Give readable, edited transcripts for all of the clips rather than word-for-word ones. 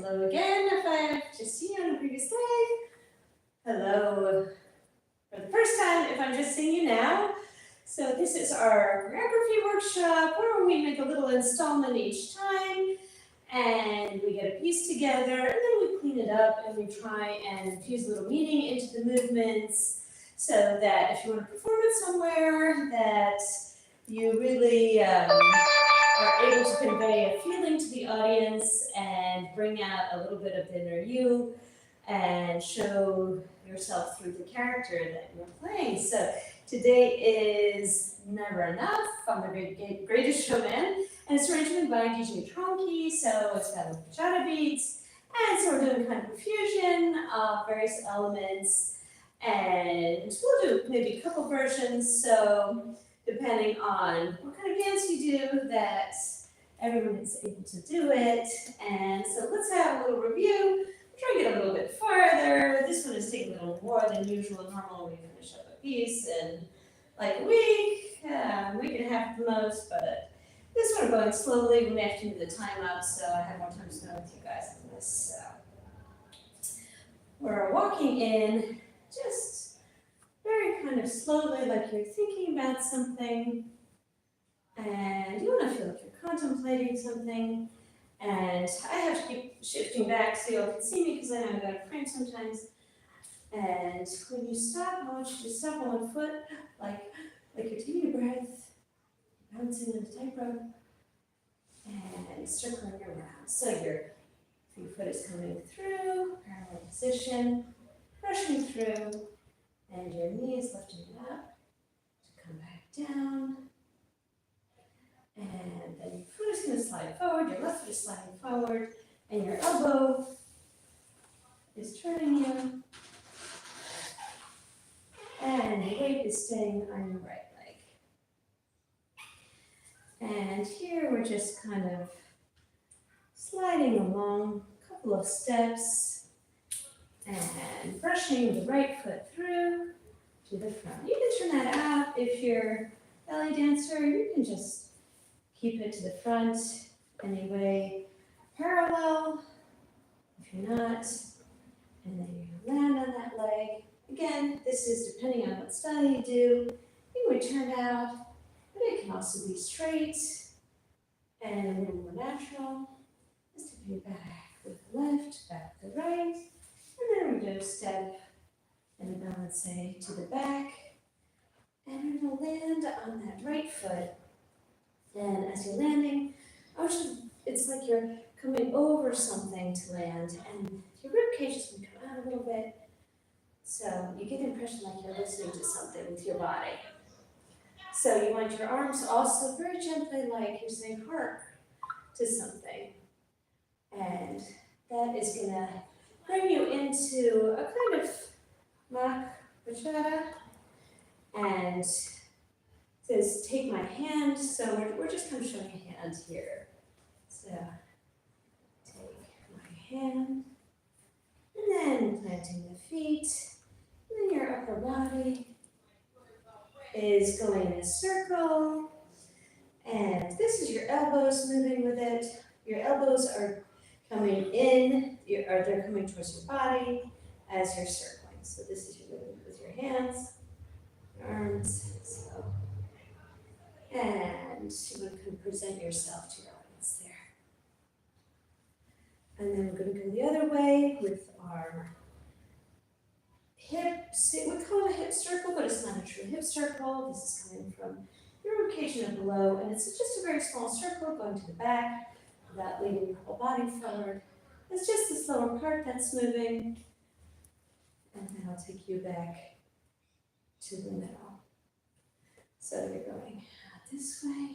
Hello again, if I've just seen you on a previous live. Hello for the first time, if I'm just seeing you now. So this is our choreography workshop where we make a little installment each time and we get a piece together and then we clean it up and we try and infuse a little meaning into the movements so that if you want to perform it somewhere that you really are able to convey a feeling to the audience and bring out a little bit of the inner you and show yourself through the character that you're playing. So today is Never Enough from the Greatest Showman, and it's arranged by DJ Tronky, so it's got bachata beats, and so we're doing kind of a fusion of various elements, and we'll do maybe a couple versions, so depending on what kind of dance you do, that everyone is able to do it. And so let's have a little review. Try to get a little bit farther. This one is taking a little more than usual. Normally we finish up a piece in like a week and a half at the most, but this one we're going slowly. We may have to move the time up so I have more time to spend with you guys on this. So we're walking in just very kind of slowly, like you're thinking about something, and you want to feel like you're contemplating something. And I have to keep shifting back so you all can see me because I know I'm out of frame sometimes. And when you stop, I want you to stop on one foot, like you're taking a breath, bouncing on a tightrope, and circling around. So your foot is coming through, parallel position, brushing through, and your knee is lifting it up to come back down. And then your foot is going to slide forward, your left foot is sliding forward, and your elbow is turning you. And the weight is staying on your right leg. And here we're just kind of sliding along a couple of steps and brushing the right foot through to the front. You can turn that out if you're a belly dancer. You can just keep it to the front anyway, parallel if you're not, and then you're going to land on that leg. Again, this is depending on what style you do. You would turn out, but it can also be straight and a little more natural. Just stepping back with the left, back with the right, and then we're going to step and a balance to the back, and we're going to land on that right foot. And as you're landing, it's like you're coming over something to land, and your rib cage is going to come out a little bit. So you get the impression like you're listening to something with your body. So you want your arms also very gently, like you're saying hark to something. And that is going to bring you into a kind of mock bachata. And says, take my hand. So we're just kind of showing a hand here. So take my hand. And then planting the feet. And then your upper body is going in a circle. And this is your elbows moving with it. Your elbows are coming in, they're coming towards your body as you're circling. So this is your movement with your hands, your arms. So. And you can present yourself to your audience there. And then we're going to go the other way with our hips. We call it a hip circle, but it's not a true hip circle. This is coming from your rib cage and below, and it's just a very small circle going to the back without leaning your whole body forward. It's just this lower part that's moving, and then I'll take you back to the middle. So you're going this way.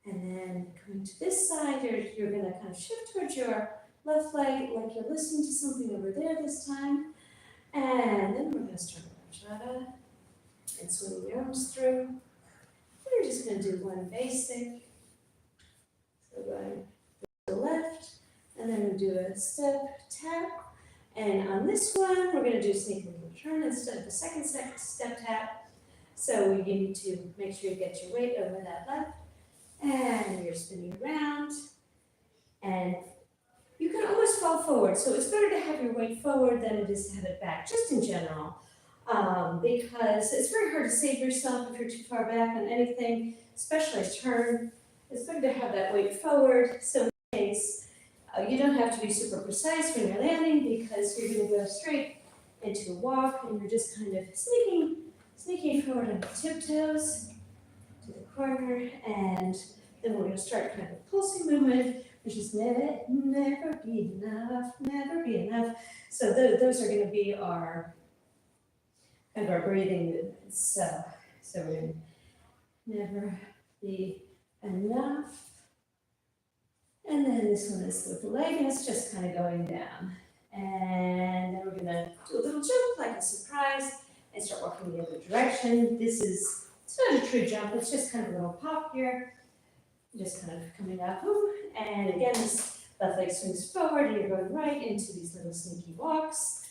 And then coming to this side, you're going to kind of shift towards your left leg like you're listening to something over there this time. And then we're going to start with bachata and swing the arms through. We're just going to do one basic. So going to the left, and then we'll do a step tap. And on this one, we're going to do sneak and turn instead of the second step tap. So you need to make sure you get your weight over that left. And you're spinning around. forward. So it's better to have your weight forward than it is to have it back, just in general. Because it's very hard to save yourself if you're too far back on anything, especially a turn. It's better to have that weight forward. So in this case, you don't have to be super precise when you're landing because you're going to go straight into a walk and you're just kind of sneaking forward on tiptoes to the corner, and then we're going to start kind of a pulsing movement, which is never be enough, never be enough. So those are going to be our kind of our breathing movements. So we're going to never be enough. And then this one is with the leg, and it's just kind of going down. And then we're going to do a little jump like a surprise and start walking the other direction. It's not a true jump, it's just kind of a little pop here. Just kind of coming up. And again, this left leg swings forward, and you're going right into these little sneaky walks.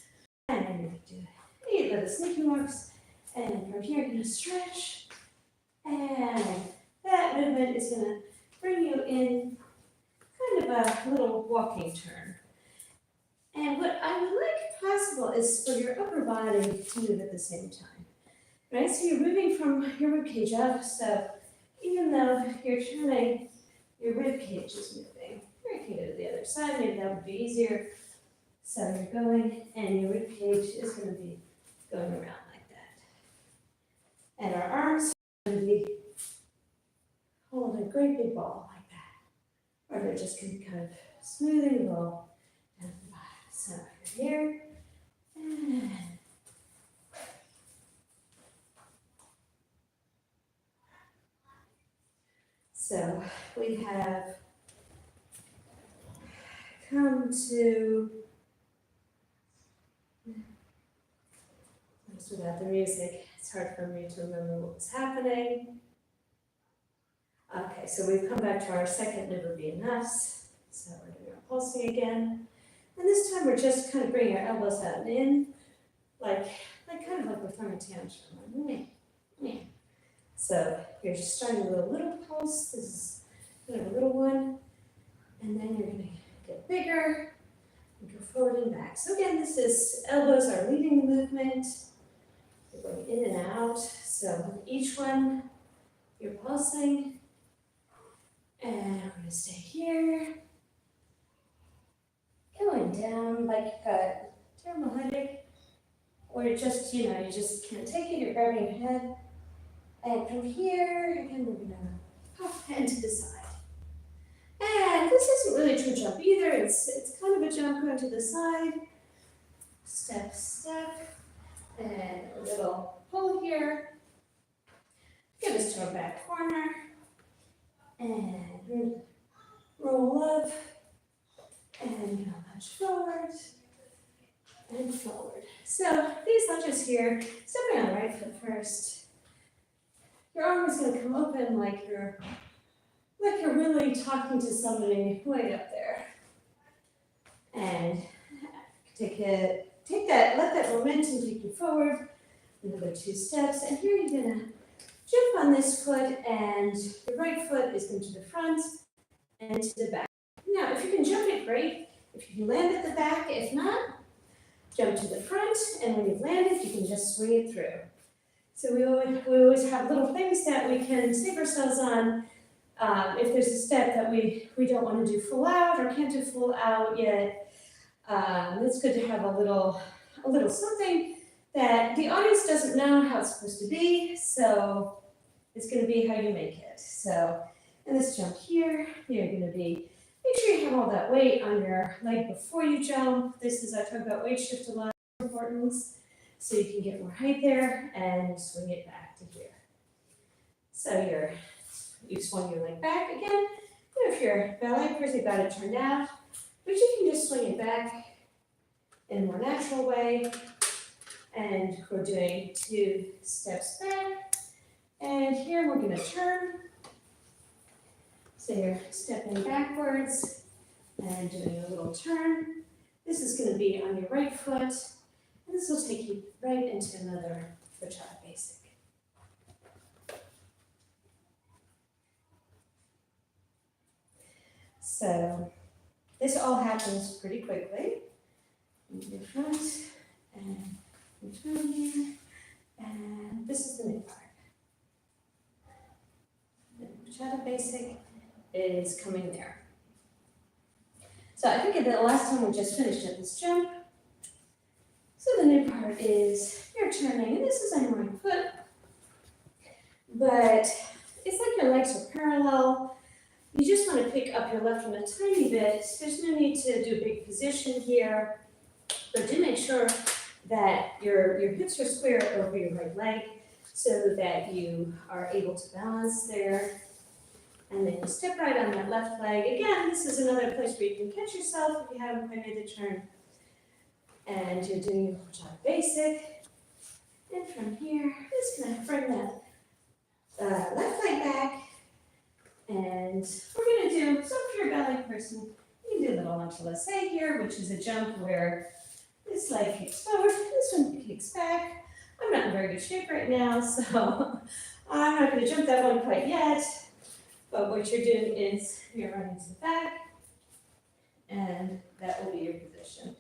And then you're going to do 8 little sneaky walks. And from here, you're going to stretch. And that movement is going to bring you in kind of a little walking turn. And what I would like, if possible, is for your upper body to move at the same time. Right? So you're moving from your rib cage up. So even though you're turning, your rib cage is moving. You can go to the other side, maybe that would be easier. So you're going, and your rib cage is going to be going around like that. And our arms are going to be holding a great big ball like that. Or they're just going to be kind of smoothing the ball down the bottom. So you're here, and so we have come to, without the music, it's hard for me to remember what was happening. Okay, so we've come back to our second never be enoughs. So we're doing our pulsing again. And this time we're just kind of bringing our elbows out and in, like kind of like we're throwing a tantrum. So you're just starting with a little pulse. This is kind of a little one. And then you're going to get bigger and go forward and back. So again, this is elbows are leading the movement. You're going in and out. So with each one, you're pulsing. And we're going to stay here. Going down like you've got terrible headache. Or you just can't take it. You're grabbing your head. And from here, again, we're going to pop head to the side. And this isn't really a true jump either. It's kind of a jump going to the side. Step, step. And a little pull here. Get us to our back corner. And roll up. And go lunge forward. And forward. So these lunges here, stepping on the right foot first. Your arm is going to come open like you're really talking to somebody way up there. And let that momentum take you forward. Another 2 steps. And here you're going to jump on this foot, and the right foot is going to the front and to the back. Now, if you can jump it, great. If you can land at the back, if not, jump to the front, and when you've landed, you can just swing it through. So we always have little things that we can save ourselves on. If there's a step that we don't want to do full out or can't do full out yet, it's good to have a little something that the audience doesn't know how it's supposed to be, so it's going to be how you make it. So in this jump here, you're going to make sure you have all that weight on your leg before you jump. I talk about weight shift a lot, importance, so you can get more height there and swing it back to here. So you've swung your leg back again. If your ballet person got it turned out, but you can just swing it back in a more natural way. And we're doing 2 steps back. And here we're going to turn. So you're stepping backwards and doing a little turn. This is going to be on your right foot. And this will take you right into another bachata basic. So this all happens pretty quickly. in the front, and return here, and this is the new part. The bachata basic is coming there. So I think the last time we just finished at this jump. So the new part is you're turning, and this is on your right foot, but it's like your legs are parallel. You just want to pick up your left one a tiny bit. There's no need to do a big position here, but do make sure that your hips are square over your right leg so that you are able to balance there. And then you step right on that left leg. Again, this is another place where you can catch yourself if you haven't quite made the turn. And you're doing your bachata basic. And from here, just gonna bring that left leg back. And we're gonna do, so if you're a ballet person, you can do a little entrelace here, which is a jump where this leg kicks forward, this one kicks back. I'm not in very good shape right now, so I'm not gonna jump that one quite yet. But what you're doing is you're running to the back, and that will be your position.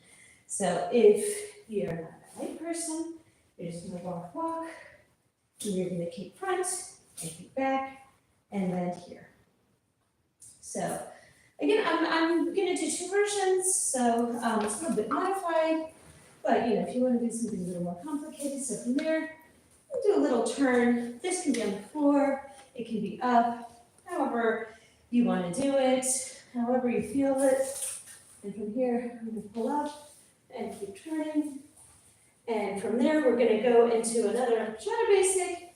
So if you're not a ballet person, you're just gonna walk, and you're gonna kick front, and kick back, and then here. So again, I'm gonna do two versions, so it's a little bit modified, but you know, if you wanna do something a little more complicated, so from there, we'll do a little turn. This can be on the floor, it can be up, however you wanna do it, however you feel it. And from here, I'm gonna pull up and keep turning. And from there, we're gonna go into another bachata basic,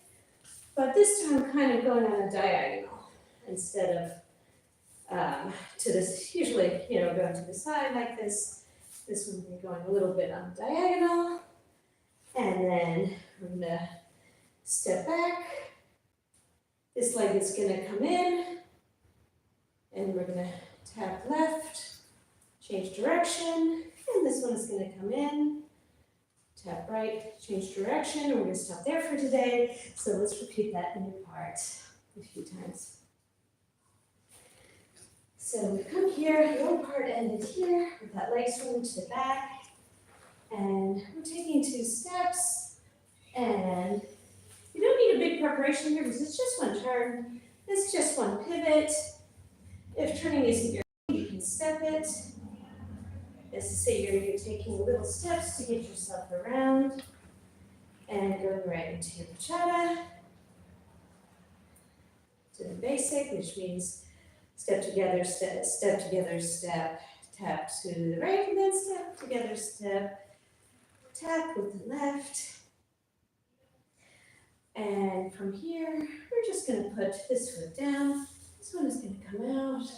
but this time kind of going on a diagonal instead of to this, usually, you know, going to the side like this. This one we're going a little bit on diagonal. And then we're gonna step back. This leg is gonna come in. And we're gonna tap left, change direction. And this one is gonna come in, tap right, change direction. And we're gonna stop there for today. So let's repeat that new part a few times. So we come here, the one part ended here, with that leg swing to the back, and we're taking two steps, and you don't need a big preparation here because it's just one turn, it's just one pivot. If turning isn't your thing, you can step it. As to say, you're taking little steps to get yourself around, and going right into your bachata, to the basic, which means step together, step together, step, tap to the right, and then step together, step, tap with the left. And from here, we're just gonna put this foot down. This one is gonna come out.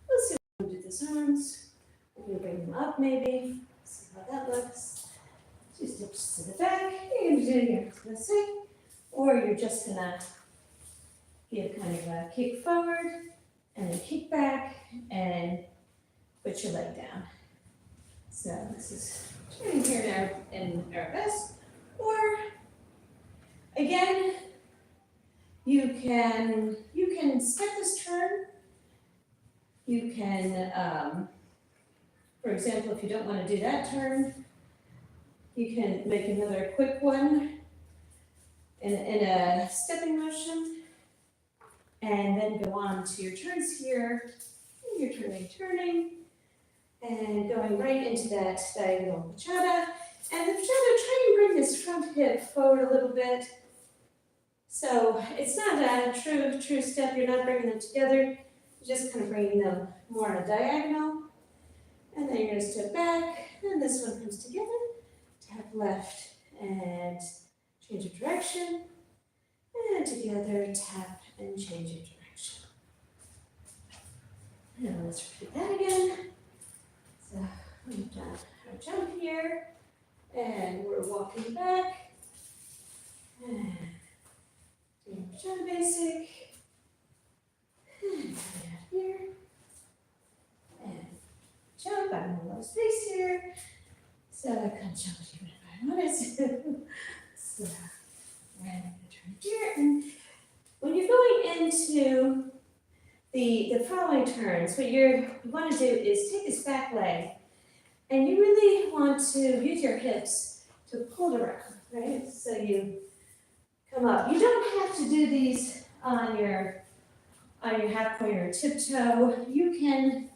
Let's see what we do with these arms. We're gonna bring them up maybe, see how that looks. Two steps to the back, you're gonna do your this way, or you're just gonna give kind of a kick forward, and then kick back and put your leg down. So this is turning here in Arabesk. Or again, you can skip this turn. You can, for example, if you don't want to do that turn, you can make another quick one in a stepping motion. And then go on to your turns here. You're turning, and going right into that diagonal bachata. And the bachata, try and bring this front hip forward a little bit. So it's not a true step, you're not bringing them together. You're just kind of bringing them more on a diagonal. And then you're gonna step back, and this one comes together. Tap left, and change your direction. And together, tap and change your direction. And let's repeat that again. So we've done our jump here, and we're walking back. And doing our jump basic. And coming out here. And jump, I'm in a low space here. So I can jump even if I wanted to. So, and here, and when you're going into the following turns, what you want to do is take this back leg And you really want to use your hips to pull it around, right? So you come up. You don't have to do these on your half point or tiptoe. You can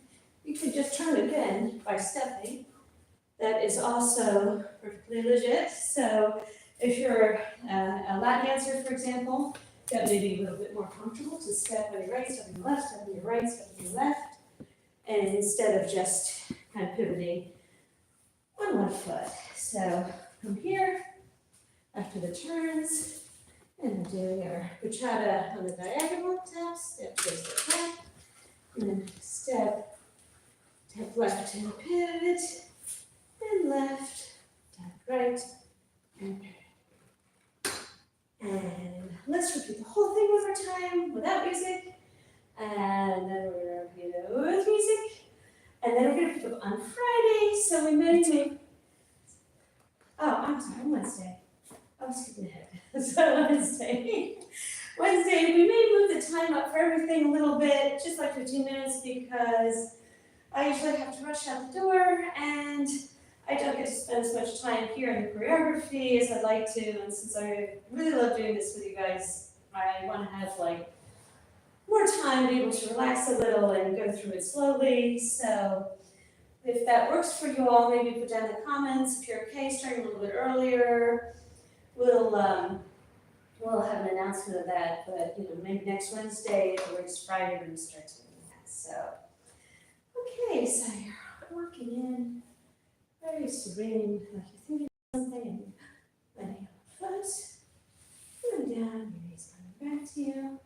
just turn again by stepping. That is also perfectly legit. So if you're a Latin dancer, for example, that may be a little bit more comfortable to step on your right, step on your left, step on your right, step on your left, and instead of just kind of pivoting on one foot. So from here, after the turns, and doing our bachata on the diagonal, tap, step, twist, step back, and then step, tap left and pivot, and left, tap right, and let's repeat the whole thing one more time without music, and then we're gonna repeat it with music, and then we're gonna pick up on Friday, so we may move. Oh, I'm sorry, Wednesday. I was skipping ahead. So Wednesday, we may move the time up for everything a little bit, just like 15 minutes, because I usually have to rush out the door, and I don't get to spend as much time here in the choreography as I'd like to, and since I really love doing this with you guys, I want to have like more time to be able to relax a little and go through it slowly. So if that works for you all, maybe put down in the comments if you're okay starting a little bit earlier. We'll have an announcement of that, but maybe next Wednesday or it's Friday we're going to start doing that. So, okay, so you're working in very serene, like you're thinking of something, and you're letting out a foot, going down, your knees coming back to you,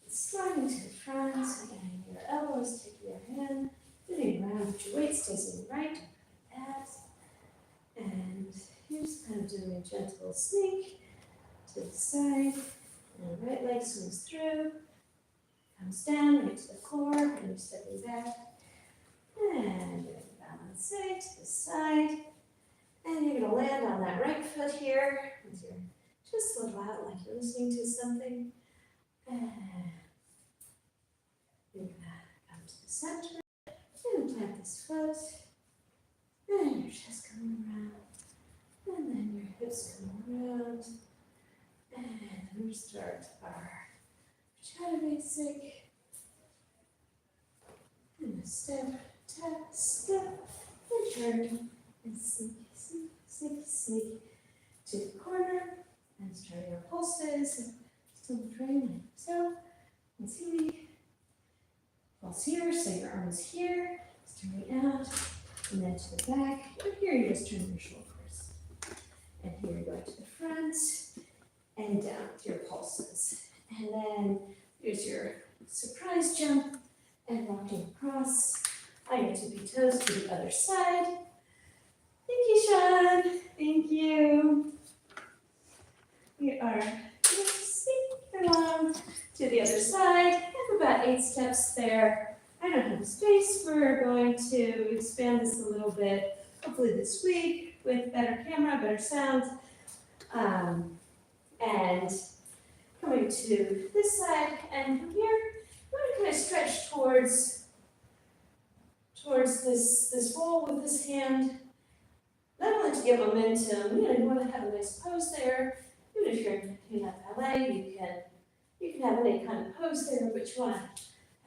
sliding to the front, so getting your elbows, taking your hand, moving around, but your weight stays in the right, abs, and you're just kind of doing a gentle sneak to the side, and the right leg swings through, comes down, right to the floor, and you're stepping back, and doing the balance to the side, and you're going to land on that right foot here, as you're just a little out like you're listening to something, and you're going to come to the center, and plant this foot, and your chest coming around, and then your hips coming around, and we start our bachata basic, and a step, tap, step, and turn, and sneak, sneak, sneak, sneak to the corner, and start your pulses, still training. So, let's see, pulse here, so your arms here, turning out, and then to the back, and here you just turn your shoulders. And here you go to the front, and down with your pulses. And then here's your surprise jump, and walking across on your tippy toes to the other side. Thank you, Sean. Thank you. We are sneaking along to the other side. I have about 8 steps there. I don't have space. We're going to expand this a little bit, hopefully this week, with better camera, better sound. And coming to this side, and from here, I'm going to kind of stretch towards this wall with this hand, not only to get momentum, you want to have a nice pose there. Even if you're not ballet, you can have any kind of pose there, but you want to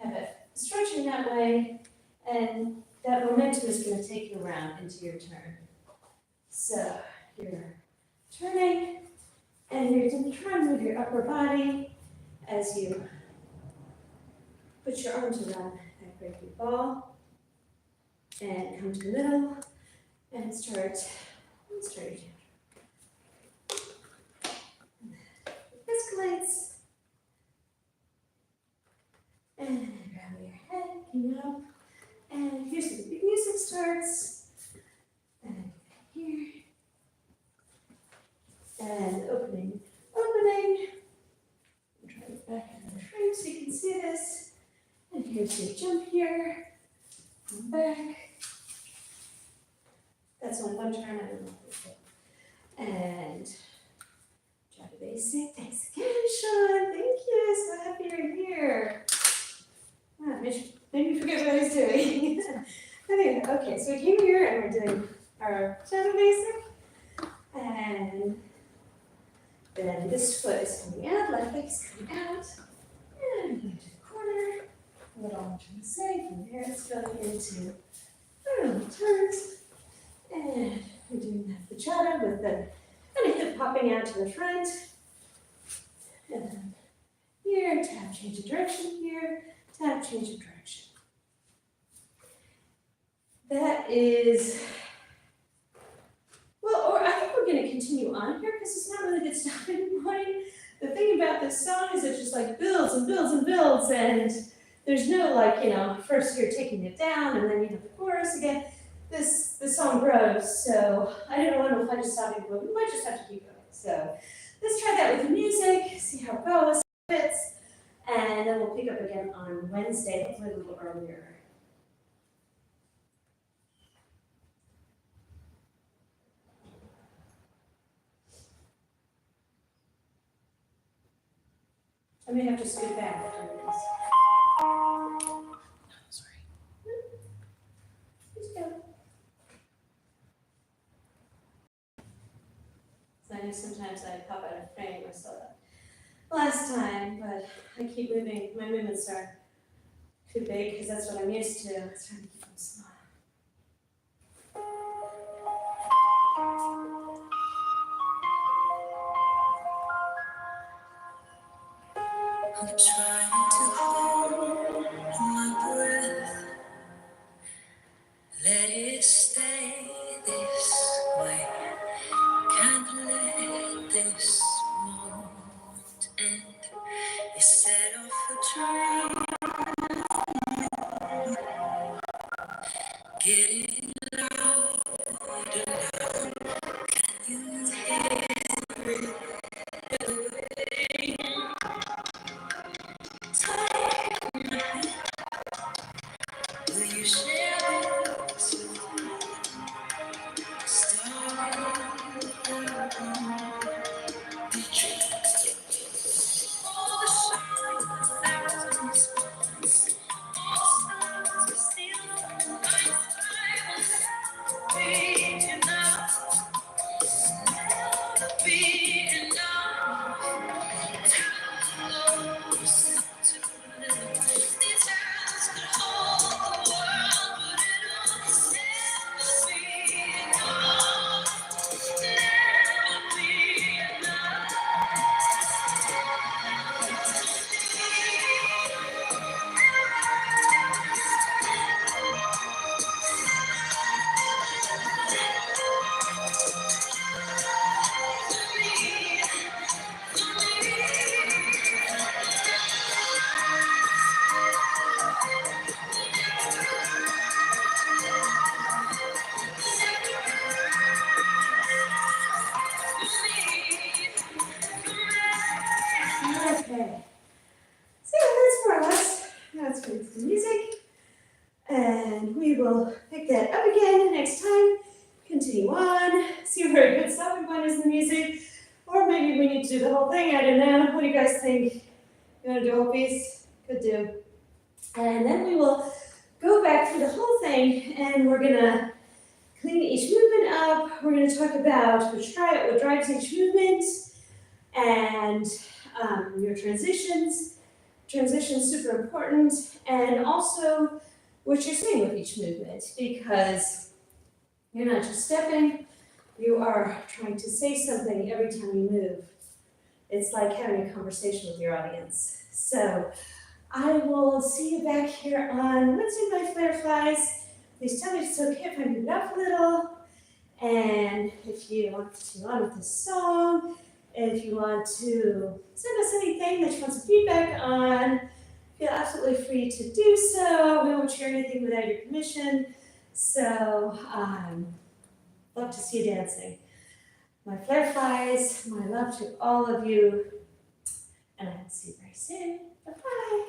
have it stretching that way, and that momentum is going to take you around into your turn. So you're turning, and you're going to try and move your upper body as you put your arms around that great big ball, and come to the middle, and start your jump. Escalates, and grab your head, coming up, and here's where the big music starts, and here, and opening, and try to get back into the frame so you can see this, and here's your jump here, come back, that's one turn, I don't know if and drop a basic, thanks again, Sean, thank you, so happy you're here. Made me forget what I was doing. Anyway, okay, Okay, so we came here and we're doing our shadow basic. And then this foot is coming out, left leg is coming out. And going to the corner. What I'm trying to say, from there it's going into little turns. And we're doing that bachata with the kind of hip popping out to the front. And then here, tap, change of direction here, tap, change of direction. That is, well, or I think we're going to continue on here because it's not really a good stopping point. The thing about this song is it just like builds and builds and builds, and there's no like, first you're taking it down and then you have the chorus again. This song grows, so I don't know if I just stop it, but we might just have to keep going. So let's try that with the music, see how it goes, fits, and then we'll pick up again on Wednesday, hopefully a little earlier. I may have to scoot back after this. Sorry. Just go. So I know sometimes I pop out of frame. I saw that last time, but I keep moving. My movements are too big because that's what I'm used to. I'm trying to keep them small. I'm trying to hold my breath, let it stay this way. Can't let this moment end. You set off a dream, getting louder now. Can you hear it? Take my hand. Will you share this story? All the signs, thousands, all stars are still my time will be enough, be enough. Time goes to live. These hands could hold the world, but it'll never be enough, never be enough. Okay. So that's more or less. That's with the music. And we will pick that up again next time. Continue on. See where a good stopping point is in the music. Or maybe we need to do the whole thing. I don't know. What do you guys think? You want to do a whole piece? Could do. And then we will go back through the whole thing and we're going to clean each movement up. We're going to talk about what drives each movement and your transitions. Transitions super important, and also what you're saying with each movement, because you're not just stepping, you are trying to say something every time you move. It's like having a conversation with your audience. So I will see you back here on Wednesday Night Flare Flies. Please tell me if it's okay if I move it up a little. And if you want to continue on with this song, if you want to send us anything that you want some feedback on, feel absolutely free to do so. We won't share anything without your permission. So, love to see you dancing. My flare flies, my love to all of you, and I will see you very soon. Bye-bye.